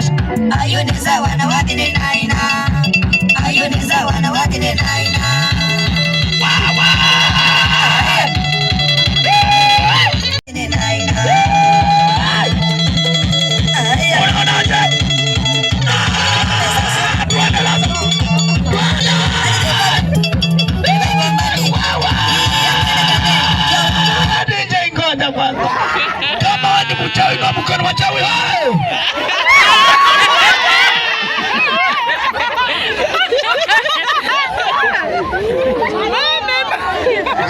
sasa. Ayuniza wanawake ni naina. Ayuniza wanawake ni naina. Wawa. Ni naina. Ona aje. Bwana Lazaro. Bwana. Wawa. DJ ngoja kwanza. Kama ni mchawi na mkono wachawi hao.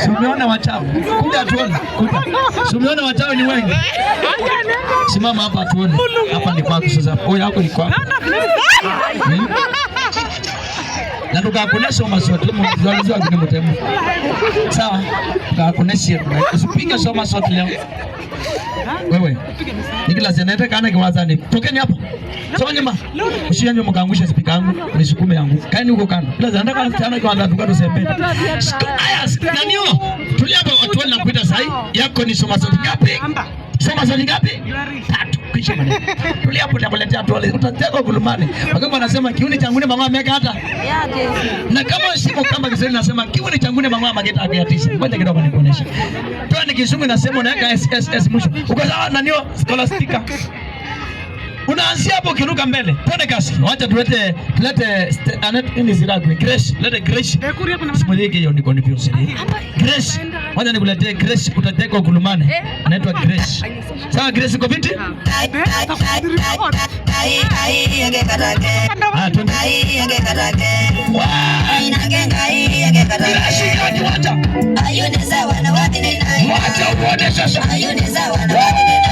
Sumiona wachawi. Kuja tuone. Kuja. Sumiona wachawi ni wengi. Simama hapa tuone. Hapa ni kwako sasa. Wewe yako ni kwako. Na tukakunesha masote mwanzo kwa mtemo. Sawa? Tukakunesha. Usipige soma sote leo. Wewe. Nikila seneta kana kiwazani. Tokeni hapa. Soma nyuma. Usianye mkaangusha spika yangu, nisukume yangu. Kaeni huko kando. Bila zanataka kana kitana kwa watu kwa sembe. Aya, nanio. Tulia hapa watu wana kuita sahi. Yako ni soma sote ngapi? Soma sote ngapi? 3. Kisha maneno. Tulia hapo nitakuletea tuole. Utateka kulumane. Wakati wanasema kiuni changu ni mama ameka hata. Na kama siko kama Kiswahili nasema kiuni changu ni mama ameka hata 9. Ngoja kidogo nikuoneshe. Toa ni Kizungu nasema unaweka SSS mwisho. Uko sawa nanio scholastica. Unaanzia hapo kiruka mbele. Twende kasi. Wacha tulete ini ziraku. Grace, lete Grace. Simulike hiyo niko confused. Grace. Wacha nikuletee Grace utateka kulumane. Anaitwa Grace. Sawa Grace uko viti? Ayuniza wanawake ni naina. Wacha uone sasa. Ayuniza wanawake ni naina.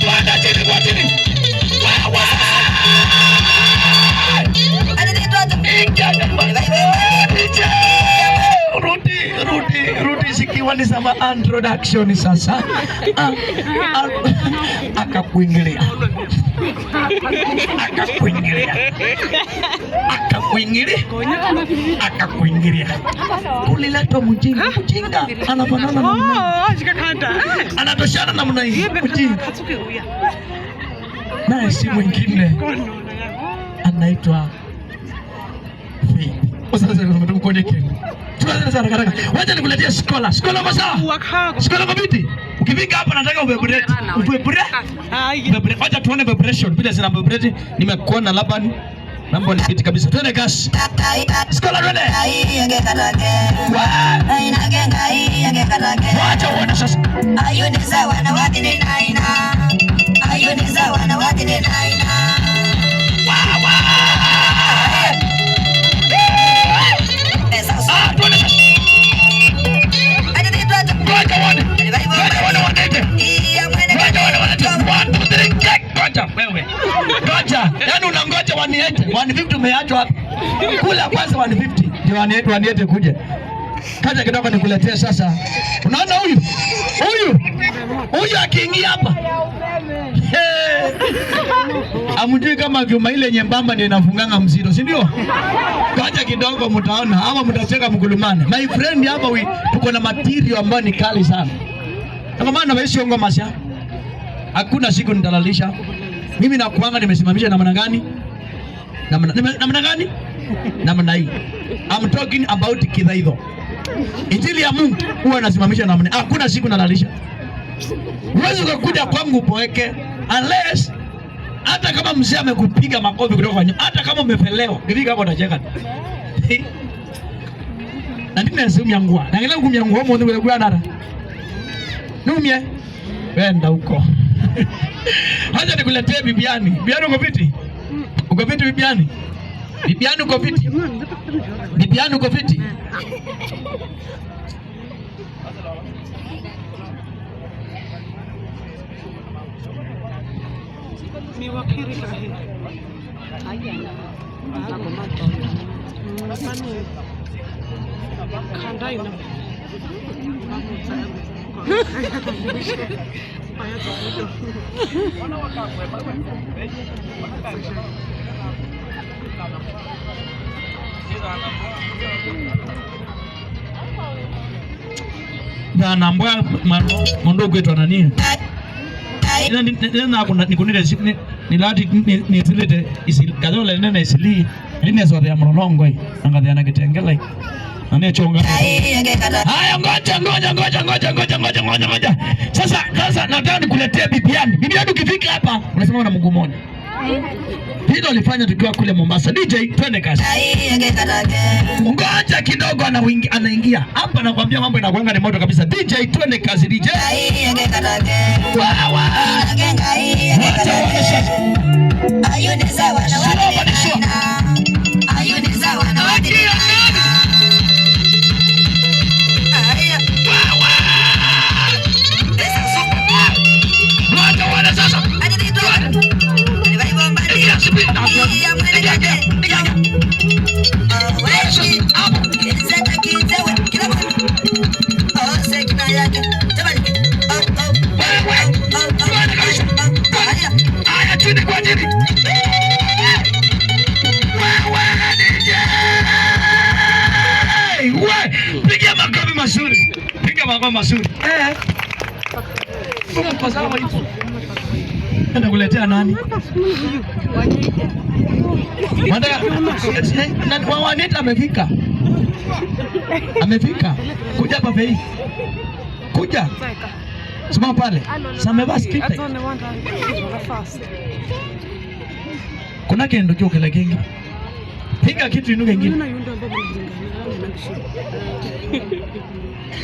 Wanda chini kwa chini. Wawa. Rudi sikiwa ni sama introduction sasa. Akakuingilia. Kulileta mjinga. Anafanana na mimi. Anatoshana na mna hii. Mjinga. Na si mwingine. Anaitwa Faith. Sasa tumkoneke. Tuanze haraka. Wacha nikuletea skola. Skola masaa. Skola kwa viti. Ukifika hapa nataka ubebrete. Wacha tuone vibration. Bila sina vibrate nimekuona labda mambo ni fiti kabisa. Twende gas. Skola twende. Wacha uone sasa. Ayuniza wanawake ni naina. Ayuniza wanawake ni naina. Wawa. Yaani unangoja 150 umeachwa hapa. Kula kwanza 150 ndio 180 kuja. Kaja kidogo nikuletee sasa. Unaona huyu akiingia hapa. Amjui kama vyuma ile nyembamba ndio inafunganga mzito, si ndio? Kaja kidogo mtaona ama mtacheka mkulumane. My friend hapa tuko na material ambayo ni kali sana. Kama maana wewe sio ngoma sha. Hakuna siku nitalalisha. Mimi nakuanga nimesimamisha namna gani? Namna gani? Namna hii. I'm talking about kidhaidho. Injili ya Mungu huwa nasimamisha namna. Hakuna siku nalalisha. Huwezi kukuja kwangu upoeke unless hata kama mzee amekupiga makofi kutoka kwa nyuma, hata kama umefelewa, hivi hapo utacheka. Na nini nasema yangua? Na ngela kumyangua mmoja kwa bwana. Numie. Wenda huko. Haja nikuletee bibiani. Bibiani uko viti? Uko viti bibiani? Bibiani uko viti? Bibiani uko viti? Ni wakiri kahi. Kanda ina. Na mbwa mondo kwetu nani? na kuna nikunile ni lati ni zilete isi kadola nene isili line zote ya mlolongo hii angalia na kitengela ane chonga. Haya ngoja. Sasa nataka nikuletee bibiani. Bibiani ukifika hapa unasema una Mungu mmoja. Hilo alifanya tukiwa kule Mombasa. DJ twende kazi. Ngoja kidogo anaingia. Hapa nakwambia mambo inakuanga ni moto kabisa. DJ twende kazi DJ. Wow. Piga makofi mazuri. Nakuletea nani? Waneta amefika. Kuja hapa fei. Kuja. Simama pale. Sameva skite. Kuna kendo kio kile kingi. Piga kitu inuke kingine.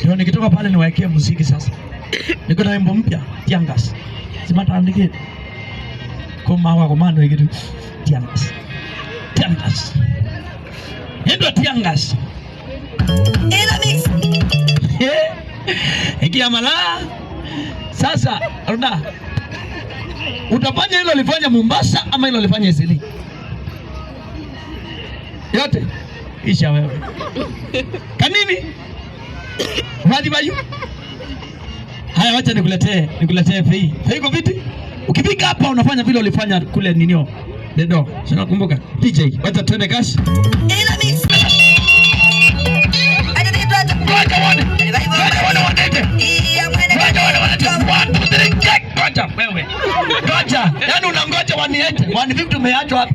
Ndio nikitoka pale niwaekee muziki sasa. Niko na wimbo mpya Tiangas. Simata andike. Koma wa komando hikitu Tiangas. Ndio Tiangas. Ila mix. Ikiamala. Sasa Runda. Utafanya hilo lifanya Mombasa ama hilo lifanya Isili? Yote isha wewe. Kanini? Wadi bayu. Haya wacha nikuletee fei. Fei kwa viti. Ukifika hapa unafanya vile ulifanya kule ninio. Dedo. Sina kumbuka. DJ, wacha twende kazi. Ila mix. Ngoja. Yaani unangoja 180. 150 umeachwa hapa.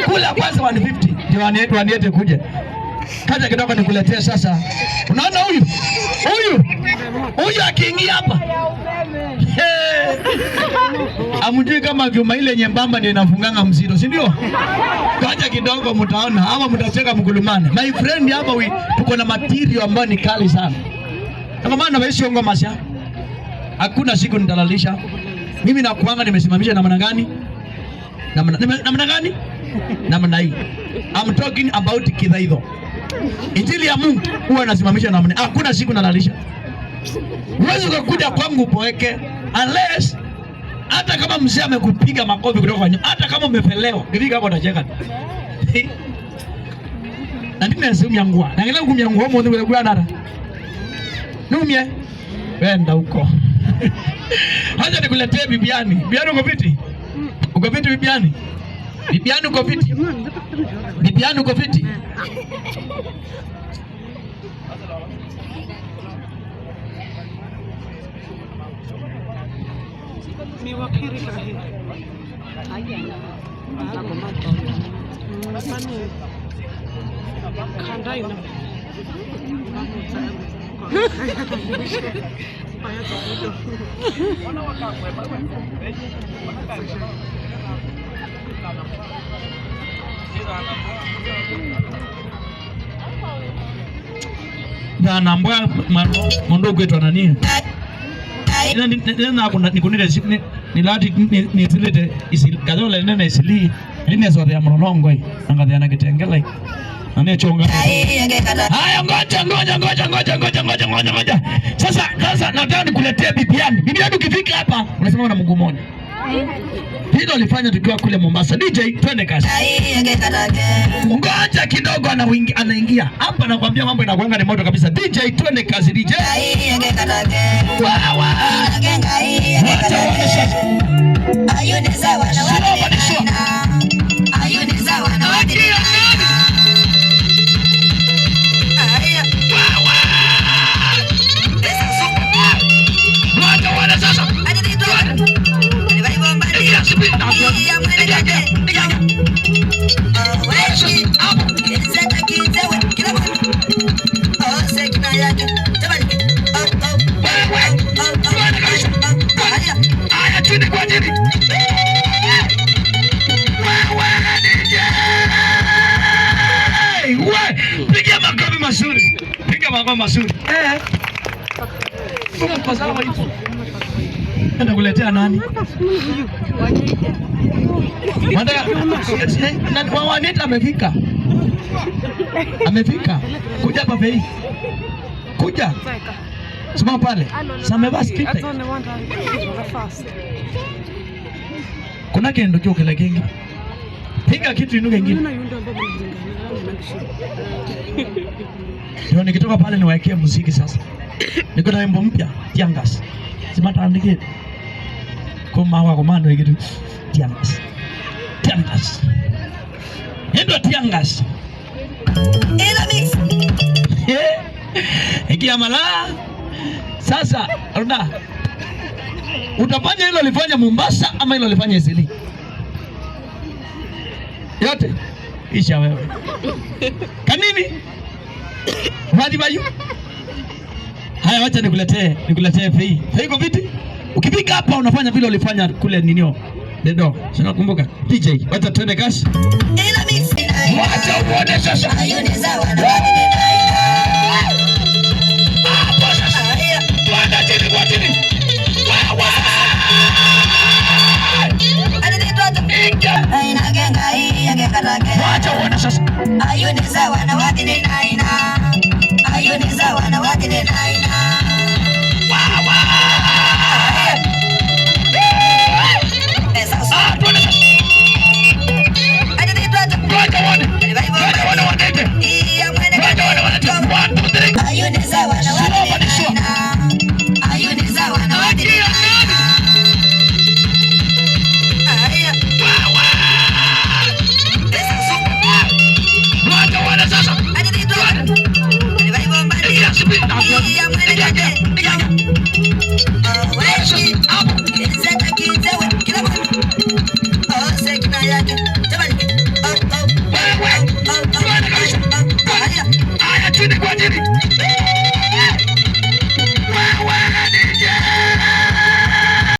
Kula kwanza 150. Ndio 180 kuja. Kaja kidogo nikuletee sasa. Unaona huyu akiingia hapa. Amjui kama vyuma ile nyembamba ndio inafunganga mzito, si ndio? Kaja kidogo mtaona ama mtacheka mkulumane. My friend hapa tuko na material ambayo ni kali sana. Kama maana wewe ngoma sha. Hakuna siku nitalalisha. Mimi nakuanga nimesimamisha namna gani? Namna gani? Namna hii. I'm talking about kidhaidho. Injili ya Mungu huwa anasimamisha namna. Hakuna siku nalalisha. Huwezi kukuja kwangu poeke unless hata kama mzee amekupiga makofi kutoka nyuma, hata kama umefelewa, hivi hapo utacheka. Na ndine nasema yangu. Na ngela ngumi yangu homo ndio kwa nara. Numie. Wenda huko. Haja nikuletee bibiani. Bibiani uko viti? Uko viti bibiani? Bibiani uko viti? Bibiani uko viti? Miwakili kahi. Kandaina. Na mbwa mondo kwetu nani? Na kuna nikunile ni lati ni zilete isi kadola nene isili line zote ya mlolongo hii angalia na kitengela hii ane chonga. Haya ngoja. Sasa nataka nikuletee bibiani. Bibiani ukifika hapa unasema una Mungu mmoja. Hilo alifanya tukiwa kule Mombasa. DJ twende kazi. Ngoja kidogo anaingia. Hapa nakwambia mambo inakuanga ni moto kabisa. DJ twende kazi DJ. Wow. Piga makofi mazuri. Piga makofi mazuri. Nenda kuletea nani? Wanita amefika. Amefika. Kuja hapa Fei. Kuja. Simama pale. Sameva skite. Kuna kendo kio kile kingi. Piga kitu inuke kingine. Ndio nikitoka pale niwaekee muziki sasa. Niko na wimbo mpya, Tiangas. Simata andike. Koma wa komando hikitu Tiangas. Tiangas. Ndio Tiangas. Ila mix. Ikia mala. Sasa, Runa. Utafanya hilo lifanya Mombasa ama hilo lifanya Isili? Yote. Isha wewe. Kanini? Wadi bayu. Haya wacha nikuletee Fei. Fei kwa viti. Ukifika hapa unafanya vile ulifanya kule ninio. Dedo. Sina kumbuka. DJ, wacha twende kasi. Ila mix. Wacha uone sasa. Ayuni za wanawake ni